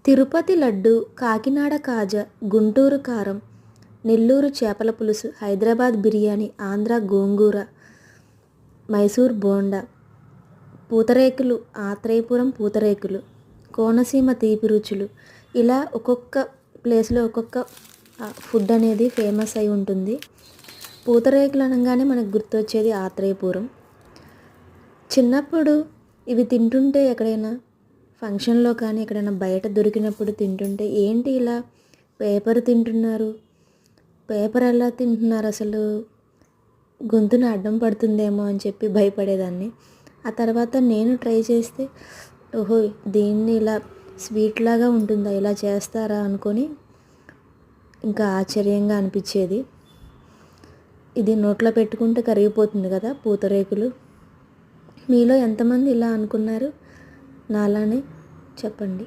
తిరుపతి లడ్డు, కాకినాడ కాజా, గుంటూరు కారం, నెల్లూరు చేపల పులుసు, హైదరాబాద్ బిర్యానీ, ఆంధ్ర గోంగూర, మైసూర్ బోండా, పూతరేకులు, ఆత్రేయపురం పూతరేకులు, కోనసీమ తీపి రుచులు. ఇలా ఒక్కొక్క ప్లేస్లో ఒక్కొక్క ఫుడ్ అనేది ఫేమస్ అయి ఉంటుంది. పూతరేకులు అనగానే మనకు గుర్తొచ్చేది ఆత్రేయపురం. చిన్నప్పుడు ఇవి తింటుంటే ఎక్కడైనా ఫంక్షన్లో కానీ ఎక్కడైనా బయట దొరికినప్పుడు తింటుంటే, ఏంటి ఇలా పేపర్ తింటున్నారు, పేపర్ ఎలా తింటున్నారు అసలు, గొంతున అడ్డం పడుతుందేమో అని చెప్పి భయపడేదాన్ని. ఆ తర్వాత నేను ట్రై చేస్తే, ఓహో దీన్ని ఇలా స్వీట్ లాగా ఉంటుందా, ఇలా చేస్తారా అనుకొని ఇంకా ఆశ్చర్యంగా అనిపించేది. ఇది నోట్లో పెట్టుకుంటే కరిగిపోతుంది కదా పూతరేకులు. మీలో ఎంతమంది ఇలా అనుకున్నారు నాలానే చెప్పండి.